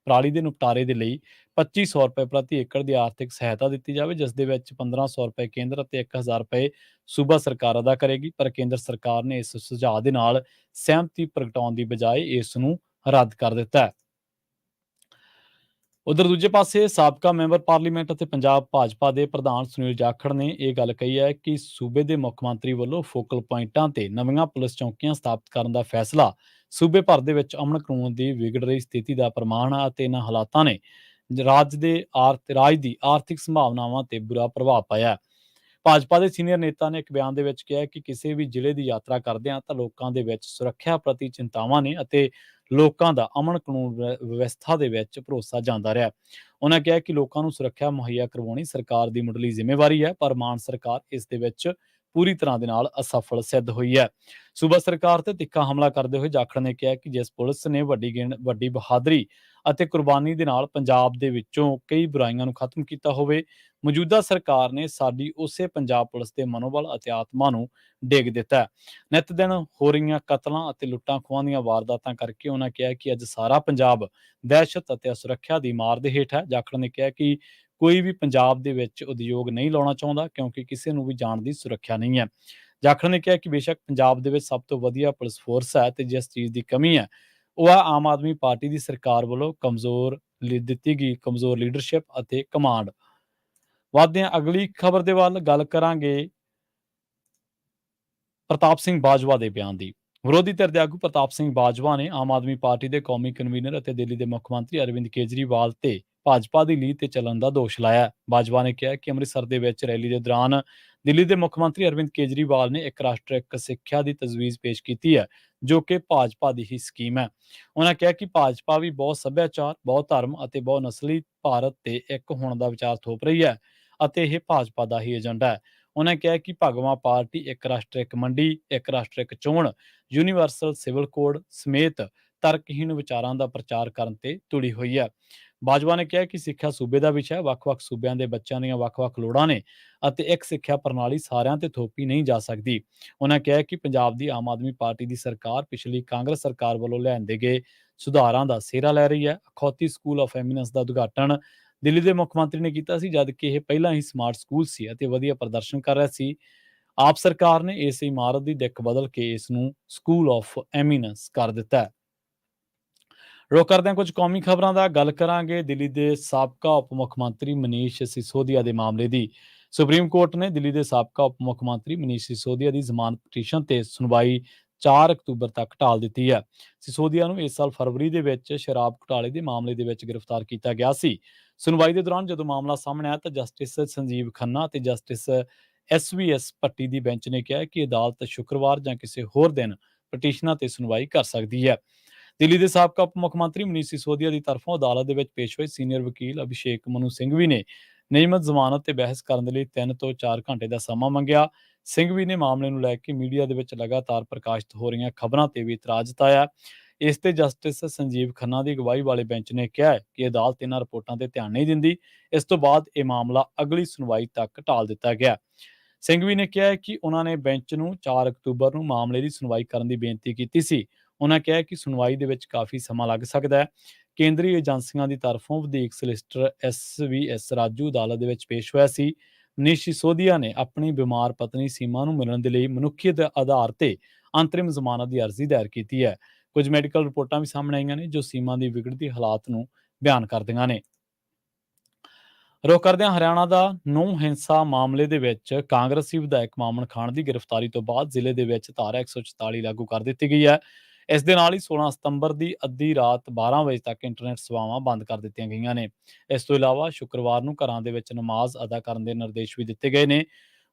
ਪਰਾਲੀ ਦੇ ਨਿਪਟਾਰੇ ਦੇ ਲਈ 2500 ਰੁਪਏ ਪ੍ਰਤੀ ਏਕੜ ਦੀ ਆਰਥਿਕ ਸਹਾਇਤਾ ਦਿੱਤੀ ਜਾਵੇ, ਜਿਸ ਦੇ ਵਿੱਚ 1500 ਰੁਪਏ ਕੇਂਦਰ ਅਤੇ 1000 ਰੁਪਏ ਸੂਬਾ ਸਰਕਾਰ ਅਦਾ ਕਰੇਗੀ। ਪਰ ਕੇਂਦਰ ਸਰਕਾਰ ਨੇ ਇਸ ਸੁਝਾਅ ਦੇ ਨਾਲ ਸਹਿਮਤੀ ਪ੍ਰਗਟਾਉਣ ਦੀ ਬਜਾਏ ਇਸ ਨੂੰ ਰੱਦ ਕਰ ਦਿੱਤਾ ਹੈ। ਉਧਰ ਦੂਜੇ ਪਾਸੇ ਸਾਬਕਾ ਮੈਂਬਰ ਪਾਰਲੀਮੈਂਟ ਅਤੇ ਪੰਜਾਬ ਭਾਜਪਾ ਦੇ ਪ੍ਰਧਾਨ ਸੁਨੀਲ ਜਾਖੜ ਨੇ ਇਹ ਗੱਲ ਕਹੀ ਹੈ ਕਿ ਸੂਬੇ ਦੇ ਮੁੱਖ ਮੰਤਰੀ ਵੱਲੋਂ ਫੋਕਲ ਪੁਆਇੰਟਾਂ ਤੇ ਨਵੀਆਂ ਪੁਲਿਸ ਚੌਕੀਆਂ ਸਥਾਪਿਤ ਕਰਨ ਦਾ ਫੈਸਲਾ ਸੂਬੇ ਭਰ ਦੇ ਵਿੱਚ ਅਮਨ ਕਾਨੂੰਨ ਦੀ ਵਿਗੜ ਰਹੀ ਸਥਿਤੀ ਦਾ ਪ੍ਰਮਾਣ ਹੈ ਅਤੇ ਇਹਨਾਂ ਹਾਲਾਤਾਂ ਨੇ ਰਾਜ ਦੀ ਆਰਥਿਕ ਸੰਭਾਵਨਾਵਾਂ ਤੇ ਬੁਰਾ ਪ੍ਰਭਾਵ ਪਾਇਆ। ਭਾਜਪਾ ਦੇ ਸੀਨੀਅਰ ਨੇਤਾ ਨੇ ਇੱਕ ਬਿਆਨ ਦੇ ਵਿੱਚ ਕਿਹਾ ਕਿ ਕਿਸੇ ਵੀ ਜ਼ਿਲ੍ਹੇ ਦੀ ਯਾਤਰਾ ਕਰਦੇ ਹਾਂ ਤਾਂ ਲੋਕਾਂ ਦੇ ਵਿੱਚ ਸੁਰੱਖਿਆ ਪ੍ਰਤੀ ਚਿੰਤਾਵਾਂ ਨੇ ਅਤੇ ਲੋਕਾਂ ਦਾ ਅਮਨ ਕਾਨੂੰਨ ਵਿਵਸਥਾ ਦੇ ਵਿੱਚ ਭਰੋਸਾ ਜਾਂਦਾ ਰਿਹਾ। ਉਹਨਾਂ ਕਿਹਾ ਕਿ ਲੋਕਾਂ ਨੂੰ ਸੁਰੱਖਿਆ ਮੁਹੱਈਆ ਕਰਵਾਉਣੀ ਸਰਕਾਰ ਦੀ ਮੁੱਢਲੀ ਜ਼ਿੰਮੇਵਾਰੀ ਹੈ, ਪਰ ਮਾਨ ਸਰਕਾਰ ਇਸ ਦੇ ਵਿੱਚ ਪੂਰੀ ਤਰ੍ਹਾਂ ਦੇ ਨਾਲ ਅਸਫਲ ਸਿੱਧ ਹੋਈ ਹੈ। ਸੂਬਾ ਸਰਕਾਰ ਤੇ ਤਿੱਖਾ ਹਮਲਾ ਕਰਦੇ ਹੋਏ ਜਾਖੜ ਨੇ ਕਿਹਾ ਕਿ ਜਿਸ ਪੁਲਿਸ ਨੇ ਵੱਡੀ ਬਹਾਦਰੀ ਅਤੇ ਕੁਰਬਾਨੀ ਦੇ ਨਾਲ ਪੰਜਾਬ ਦੇ ਵਿੱਚੋਂ ਕਈ ਬੁਰਾਈਆਂ ਨੂੰ ਖਤਮ ਕੀਤਾ ਹੋਵੇ, ਮੌਜੂਦਾ ਸਰਕਾਰ ਨੇ ਸਾਡੀ ਉਸੇ ਪੰਜਾਬ ਪੁਲਿਸ ਦੇ ਮਨੋਬਲ ਅਤੇ ਆਤਮਾ ਨੂੰ ਡੇਗ ਦਿੱਤਾ ਹੈ। ਨਿੱਤ ਦਿਨ ਹੋ ਰਹੀਆਂ ਕਤਲਾਂ ਅਤੇ ਲੁੱਟਾਂ ਖੋਹਾਂ ਦੀਆਂ ਵਾਰਦਾਤਾਂ ਕਰਕੇ ਉਹਨਾਂ ਕਿਹਾ ਕਿ ਅੱਜ ਸਾਰਾ ਪੰਜਾਬ ਦਹਿਸ਼ਤ ਅਤੇ ਅਸੁਰੱਖਿਆ ਦੀ ਮਾਰ ਦੇ ਹੇਠ ਹੈ। ਜਾਖੜ ਨੇ ਕਿਹਾ ਕਿ ਕੋਈ ਵੀ ਪੰਜਾਬ ਦੇ ਵਿੱਚ ਉਦਯੋਗ ਨਹੀਂ ਲਾਉਣਾ ਚਾਹੁੰਦਾ ਕਿਉਂਕਿ ਕਿਸੇ ਨੂੰ ਵੀ ਜਾਣ ਦੀ ਸੁਰੱਖਿਆ ਨਹੀਂ ਹੈ। ਜਾਖੜ ਨੇ ਕਿਹਾ ਕਿ ਬੇਸ਼ੱਕ ਪੰਜਾਬ ਦੇ ਵਿੱਚ ਸਭ ਤੋਂ ਵਧੀਆ ਪੁਲਿਸ ਫੋਰਸ ਹੈ ਤੇ ਜਿਸ ਚੀਜ਼ ਦੀ ਕਮੀ ਹੈ ਉਹ ਹੈ ਆਮ ਆਦਮੀ ਪਾਰਟੀ ਦੀ ਸਰਕਾਰ ਵੱਲੋਂ ਦਿੱਤੀ ਗਈ ਕਮਜ਼ੋਰ ਲੀਡਰਸ਼ਿਪ ਅਤੇ ਕਮਾਂਡ। ਵਧਦੇ ਹਾਂ ਅਗਲੀ ਖਬਰ ਦੇ ਵੱਲ, ਗੱਲ ਕਰਾਂਗੇ ਪ੍ਰਤਾਪ ਸਿੰਘ ਬਾਜਵਾ ਦੇ ਬਿਆਨ ਦੀ। ਵਿਰੋਧੀ ਧਿਰ ਦੇ ਆਗੂ ਪ੍ਰਤਾਪ ਸਿੰਘ ਬਾਜਵਾ ਨੇ ਆਮ ਆਦਮੀ ਪਾਰਟੀ ਦੇ ਕੌਮੀ ਕਨਵੀਨਰ ਅਤੇ ਦਿੱਲੀ ਦੇ ਮੁੱਖ ਮੰਤਰੀ ਅਰਵਿੰਦ ਕੇਜਰੀਵਾਲ ਤੇ ਭਾਜਪਾ ਦੀ ਲੀਡ ਤੇ ਚੱਲਣ ਦਾ ਦੋਸ਼ ਲਾਇਆ। ਬਾਜਵਾ ਨੇ ਕਿਹਾ ਕਿ ਅੰਮ੍ਰਿਤਸਰ ਦੇ ਵਿੱਚ ਰੈਲੀ ਦੇ ਦੌਰਾਨ ਦਿੱਲੀ ਦੇ ਮੁੱਖ ਮੰਤਰੀ ਅਰਵਿੰਦ ਕੇਜਰੀਵਾਲ ਨੇ ਇੱਕ ਰਾਸ਼ਟਰ ਇੱਕ ਸਿੱਖਿਆ ਦੀ ਤਜਵੀਜ਼ ਪੇਸ਼ ਕੀਤੀ ਹੈ, ਜੋ ਕਿ ਭਾਜਪਾ ਦੀ ਹੀ ਸਕੀਮ ਹੈ। ਉਹਨਾਂ ਕਿਹਾ ਕਿ ਭਾਜਪਾ ਵੀ ਬਹੁਤ ਸੱਭਿਆਚਾਰ, ਬਹੁਤ ਧਰਮ ਅਤੇ ਬਹੁਤ ਨਸਲੀ ਭਾਰਤ ਤੇ ਇੱਕ ਹੋਣ ਦਾ ਵਿਚਾਰ ਥੋਪ ਰਹੀ ਹੈ ਅਤੇ ਇਹ ਭਾਜਪਾ ਦਾ ਹੀ ਏਜੰਡਾ ਹੈ। ਉਹਨਾਂ ਕਿਹਾ ਕਿ ਭਗਵਾ ਪਾਰਟੀ ਇੱਕ ਰਾਸ਼ਟਰ ਇੱਕ ਮੰਡੀ, ਇੱਕ ਰਾਸ਼ਟਰ ਇੱਕ ਚੋਣ, ਯੂਨੀਵਰਸਲ ਸਿਵਲ ਕੋਡ ਸਮੇਤ ਤਰਕਹੀਣ ਵਿਚਾਰਾਂ ਦਾ ਪ੍ਰਚਾਰ ਕਰਨ ਤੇ ਤੁਲੀ ਹੋਈ ਹੈ। ਬਾਜਵਾ ਨੇ ਕਿਹਾ ਕਿ ਸਿੱਖਿਆ ਸੂਬੇ ਦਾ ਵਿਸ਼ਾ ਹੈ, ਵੱਖ-ਵੱਖ ਸੂਬਿਆਂ ਦੇ ਬੱਚਿਆਂ ਦੀਆਂ ਵੱਖ-ਵੱਖ ਲੋੜਾਂ ਨੇ ਅਤੇ ਇੱਕ ਸਿੱਖਿਆ ਪ੍ਰਣਾਲੀ ਸਾਰਿਆਂ ਤੇ ਥੋਪੀ ਨਹੀਂ ਜਾ ਸਕਦੀ। ਉਹਨਾਂ ਕਿਹਾ ਕਿ ਪੰਜਾਬ ਦੀ ਆਮ ਆਦਮੀ ਪਾਰਟੀ ਦੀ ਸਰਕਾਰ ਪਿਛਲੀ ਕਾਂਗਰਸ ਸਰਕਾਰ ਵੱਲੋਂ ਲਿਆਂਦੇ ਗਏ ਸੁਧਾਰਾਂ ਦਾ ਸਿਹਰਾ ਲੈ ਰਹੀ ਹੈ। ਅਖੌਤੀ ਸਕੂਲ ਆਫ ਐਮੀਨੈਂਸ ਦਾ ਉਦਘਾਟਨ ਦਿੱਲੀ ਦੇ ਮੁੱਖ ਮੰਤਰੀ ਨੇ ਕੀਤਾ ਸੀ, ਜਦ ਕਿ ਇਹ ਪਹਿਲਾਂ ਹੀ ਸਮਾਰਟ ਸਕੂਲ ਸੀ ਅਤੇ ਵਧੀਆ ਪ੍ਰਦਰਸ਼ਨ ਕਰ ਰਿਹਾ ਸੀ। ਆਪ ਸਰਕਾਰ ਨੇ ਇਸ ਇਮਾਰਤ ਦੀ ਦਿੱਖ ਬਦਲ ਕੇ ਇਸ ਨੂੰ ਸਕੂਲ ਆਫ ਐਮੀਨੈਂਸ ਕਰ ਦਿੱਤਾ ਹੈ। ਰੁਕ ਕਰਦੇ ਹਾਂ ਕੁਝ ਕੌਮੀ ਖਬਰਾਂ ਦਾ, ਗੱਲ ਕਰਾਂਗੇ ਦਿੱਲੀ ਦੇ ਸਾਬਕਾ ਉਪ ਮੁੱਖ ਮੰਤਰੀ ਮਨੀਸ਼ ਸਿਸੋਦੀਆ ਦੇ ਮਾਮਲੇ ਦੀ। ਸੁਪਰੀਮ ਕੋਰਟ ਨੇ ਦਿੱਲੀ ਦੇ ਸਾਬਕਾ ਉਪ ਮੁੱਖ ਮੰਤਰੀ ਮਨੀਸ਼ ਸਿਸੋਦੀਆ ਦੀ ਜ਼ਮਾਨਤ ਪਟੀਸ਼ਨ ਤੇ ਸੁਣਵਾਈ 4 ਅਕਤੂਬਰ ਤੱਕ ਢਾਲ ਦਿੱਤੀ ਹੈ। ਸਿਸੋਦੀਆ ਨੂੰ ਇਸ ਸਾਲ ਫਰਵਰੀ ਦੇ ਵਿੱਚ ਸ਼ਰਾਬ ਘੁਟਾਲੇ ਦੇ ਮਾਮਲੇ ਦੇ ਵਿੱਚ ਗ੍ਰਿਫਤਾਰ ਕੀਤਾ ਗਿਆ ਸੀ। ਸੁਣਵਾਈ ਦੇ ਦੌਰਾਨ ਜਦੋਂ ਮਾਮਲਾ ਸਾਹਮਣੇ ਆਇਆ ਤਾਂ ਜਸਟਿਸ ਸੰਜੀਵ ਖੰਨਾ ਅਤੇ ਜਸਟਿਸ ਐਸਵੀਐਸ ਭੱਟੀ ਦੀ ਬੈਂਚ ਨੇ ਕਿਹਾ ਕਿ ਅਦਾਲਤ ਸ਼ੁੱਕਰਵਾਰ ਜਾਂ ਕਿਸੇ ਹੋਰ ਦਿਨ ਪਟੀਸ਼ਨਾਂ ਤੇ ਸੁਣਵਾਈ ਕਰ ਸਕਦੀ ਹੈ। ਦਿੱਲੀ ਦੇ ਸਾਬਕਾ ਉਪ ਮੁੱਖ ਮੰਤਰੀ ਮਨੀਸ਼ ਸਿਸੋਦੀਆ ਦੀ ਤਰਫੋਂ ਅਦਾਲਤ ਦੇ ਵਿੱਚ ਪੇਸ਼ ਹੋਏ ਸੀਨੀਅਰ ਵਕੀਲ ਅਭਿਸ਼ੇਕ ਮਨੂ ਸਿੰਘਵੀ ਨੇ ਨਿਯਮਤ ਜ਼ਮਾਨਤ ਤੇ ਬਹਿਸ ਕਰਨ ਦੇ ਲਈ 3 ਤੋਂ 4 ਘੰਟੇ ਦਾ ਸਮਾਂ ਮੰਗਿਆ। ਸਿੰਘਵੀ ਨੇ ਮਾਮਲੇ ਨੂੰ ਲੈ ਕੇ ਮੀਡੀਆ ਦੇ ਵਿੱਚ ਲਗਾਤਾਰ ਪ੍ਰਕਾਸ਼ਿਤ ਹੋ ਰਹੀਆਂ ਖਬਰਾਂ ਤੇ ਵੀ ਇਤਰਾਜ਼ ਜਤਾਇਆ। ਇਸ ਤੇ ਜਸਟਿਸ ਸੰਜੀਵ ਖੰਨਾ ਦੀ ਅਗਵਾਈ ਵਾਲੇ ਬੈਂਚ ਨੇ ਕਿਹਾ ਕਿ ਅਦਾਲਤ ਇਹਨਾਂ ਰਿਪੋਰਟਾਂ ਤੇ ਧਿਆਨ ਨਹੀਂ ਦਿੰਦੀ। ਇਸ ਤੋਂ ਬਾਅਦ ਇਹ ਮਾਮਲਾ ਅਗਲੀ ਸੁਣਵਾਈ ਤੱਕ ਢਾਲ ਦਿੱਤਾ ਗਿਆ। ਸਿੰਘਵੀ ਨੇ ਕਿਹਾ ਕਿ ਉਹਨਾਂ ਨੇ ਬੈਂਚ ਨੂੰ 4 ਅਕਤੂਬਰ ਨੂੰ ਮਾਮਲੇ ਦੀ ਸੁਣਵਾਈ ਕਰਨ ਦੀ ਬੇਨਤੀ ਕੀਤੀ ਸੀ। ਉਹਨਾਂ ਕਿਹਾ ਕਿ ਸੁਣਵਾਈ ਦੇ ਵਿੱਚ ਕਾਫੀ ਸਮਾਂ ਲੱਗ ਸਕਦਾ ਹੈ। ਕੇਂਦਰੀ ਏਜੰਸੀਆਂ ਦੀ ਤਰਫੋਂ ਵਧੇਕ ਸੋਲਿਸਿਟਰ ਐਸਵੀਐਸ ਰਾਜੂ ਅਦਾਲਤ ਦੇ ਵਿੱਚ ਪੇਸ਼ ਹੋਇਆ ਸੀ। ਮਨੀਸ਼ ਸਿਸੋਦੀਆ ਨੇ ਆਪਣੀ ਬਿਮਾਰ ਪਤਨੀ ਸੀਮਾ ਨੂੰ ਮਿਲਣ ਦੇ ਲਈ ਮਨੁੱਖੀ ਆਧਾਰ ਤੇ ਅੰਤਰਿਮ ਜ਼ਮਾਨਤ ਦੀ ਅਰਜ਼ੀ ਦਾਇਰ ਕੀਤੀ ਹੈ। ਕੁਝ ਮੈਡੀਕਲ ਰਿਪੋਰਟਾਂ ਵੀ ਸਾਹਮਣੇ ਆਈਆਂ ਨੇ ਜੋ ਸੀਮਾ ਦੀ ਵਿਗੜਦੀ ਹਾਲਾਤ ਨੂੰ ਬਿਆਨ ਕਰਦੀਆਂ ਨੇ। ਰੁੱਖ ਕਰਦੇ ਹਾਂ ਹਰਿਆਣਾ ਦਾ ਨੌ ਹਿੰਸਾ ਮਾਮਲੇ ਦੇ ਵਿੱਚ ਕਾਂਗਰਸੀ ਵਿਧਾਇਕ ਮਾਮਨ ਖਾਨ ਦੀ ਗ੍ਰਿਫਤਾਰੀ ਤੋਂ ਬਾਅਦ ਜ਼ਿਲ੍ਹੇ ਦੇ ਵਿੱਚ ਧਾਰਾ 144 ਲਾਗੂ ਕਰ ਦਿੱਤੀ ਗਈ ਹੈ। ਇਸ ਦੇ ਨਾਲ ਹੀ 16 ਸਤੰਬਰ ਦੀ ਅੱਧੀ ਰਾਤ 12 ਵਜੇ ਤੱਕ ਇੰਟਰਨੈਟ ਸੇਵਾਵਾਂ ਬੰਦ ਕਰ ਦਿੱਤੀਆਂ ਗਈਆਂ ਨੇ। ਇਸ ਤੋਂ ਇਲਾਵਾ ਸ਼ੁੱਕਰਵਾਰ ਨੂੰ ਘਰਾਂ ਦੇ ਵਿੱਚ ਨਮਾਜ਼ ਅਦਾ ਕਰਨ ਦੇ ਨਿਰਦੇਸ਼ ਵੀ ਦਿੱਤੇ ਗਏ ਨੇ।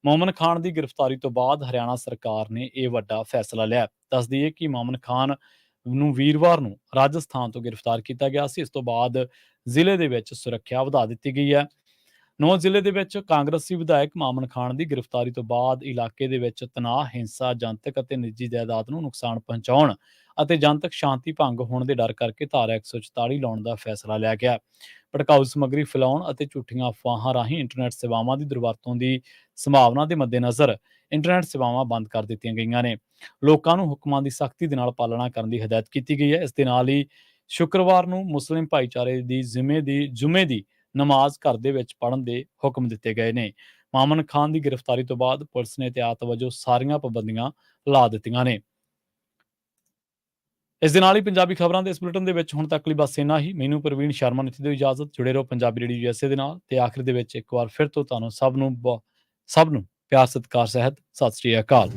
ਮੋਮਨ ਖਾਨ ਦੀ ਗ੍ਰਿਫਤਾਰੀ ਤੋਂ ਬਾਅਦ ਹਰਿਆਣਾ ਸਰਕਾਰ ਨੇ ਇਹ ਵੱਡਾ ਫੈਸਲਾ ਲਿਆ। ਦੱਸ ਦਈਏ ਕਿ ਮੋਮਨ ਖਾਨ ਨੂੰ ਵੀਰਵਾਰ ਨੂੰ ਰਾਜਸਥਾਨ ਤੋਂ ਗ੍ਰਿਫਤਾਰ ਕੀਤਾ ਗਿਆ ਸੀ। ਇਸ ਤੋਂ ਬਾਅਦ ਜ਼ਿਲ੍ਹੇ ਦੇ ਵਿੱਚ ਸੁਰੱਖਿਆ ਵਧਾ ਦਿੱਤੀ ਗਈ ਹੈ। ਨੌ ਜ਼ਿਲ੍ਹੇ ਦੇ ਵਿੱਚ ਕਾਂਗਰਸੀ ਵਿਧਾਇਕ ਮਾਮਨ ਖਾਨ ਦੀ ਗ੍ਰਿਫਤਾਰੀ ਤੋਂ ਬਾਅਦ ਇਲਾਕੇ ਦੇ ਵਿੱਚ ਤਣਾਅ, ਹਿੰਸਾ, ਜਨਤਕ ਅਤੇ ਨਿੱਜੀ ਜਾਇਦਾਦ ਨੂੰ ਨੁਕਸਾਨ ਪਹੁੰਚਾਉਣ ਅਤੇ ਜਨਤਕ ਸ਼ਾਂਤੀ ਭੰਗ ਹੋਣ ਦੇ ਡਰ ਕਰਕੇ ਧਾਰਾ 144 ਲਾਉਣ ਦਾ ਫੈਸਲਾ ਲਿਆ ਗਿਆ। ਭੜਕਾਊ ਸਮੱਗਰੀ ਫੈਲਾਉਣ ਅਤੇ ਝੂਠੀਆਂ ਅਫਵਾਹਾਂ ਰਾਹੀਂ ਇੰਟਰਨੈਟ ਸੇਵਾਵਾਂ ਦੀ ਦੁਰਵਰਤੋਂ ਦੀ ਸੰਭਾਵਨਾ ਦੇ ਮੱਦੇਨਜ਼ਰ ਇੰਟਰਨੈਟ ਸੇਵਾਵਾਂ ਬੰਦ ਕਰ ਦਿੱਤੀਆਂ ਗਈਆਂ ਨੇ। ਲੋਕਾਂ ਨੂੰ ਹੁਕਮਾਂ ਦੀ ਸਖਤੀ ਦੇ ਨਾਲ ਪਾਲਣਾ ਕਰਨ ਦੀ ਹਦਾਇਤ ਕੀਤੀ ਗਈ ਹੈ। ਇਸ ਦੇ ਨਾਲ ਹੀ ਸ਼ੁੱਕਰਵਾਰ ਨੂੰ ਮੁਸਲਿਮ ਭਾਈਚਾਰੇ ਦੀ ਜੁਮੇ ਦੀ ਨਮਾਜ਼ ਘਰ ਦੇ ਵਿੱਚ ਪੜ੍ਹਨ ਦੇ ਹੁਕਮ ਦਿੱਤੇ ਗਏ ਨੇ। ਮਾਮਨ ਖਾਨ ਦੀ ਗ੍ਰਿਫਤਾਰੀ ਤੋਂ ਬਾਅਦ ਪੁਲਿਸ ਨੇ ਇਹਤਿਆਤ ਵਜੋਂ ਸਾਰੀਆਂ ਪਾਬੰਦੀਆਂ ਲਾ ਦਿੱਤੀਆਂ ਨੇ। ਇਸ ਦੇ ਨਾਲ ਹੀ ਪੰਜਾਬੀ ਖਬਰਾਂ ਦੇ ਇਸ ਬੁਲੇਟਿਨ ਦੇ ਵਿੱਚ ਹੁਣ ਤੱਕ ਲਈ ਬਸ ਇੰਨਾ ਹੀ। ਮੈਨੂੰ ਪ੍ਰਵੀਨ ਸ਼ਰਮਾ ਨੇ ਦਿਓ ਇਜਾਜ਼ਤ। ਜੁੜੇ ਰਹੋ ਪੰਜਾਬੀ ਰੇਡੀਓ USA ਦੇ ਨਾਲ। ਤੇ ਆਖਿਰ ਦੇ ਵਿੱਚ ਇੱਕ ਵਾਰ ਫਿਰ ਤੋਂ ਤੁਹਾਨੂੰ ਸਭ ਨੂੰ ਪਿਆਰ ਸਤਿਕਾਰ ਸਹਿਤ ਸਤਿ ਸ਼੍ਰੀ ਅਕਾਲ।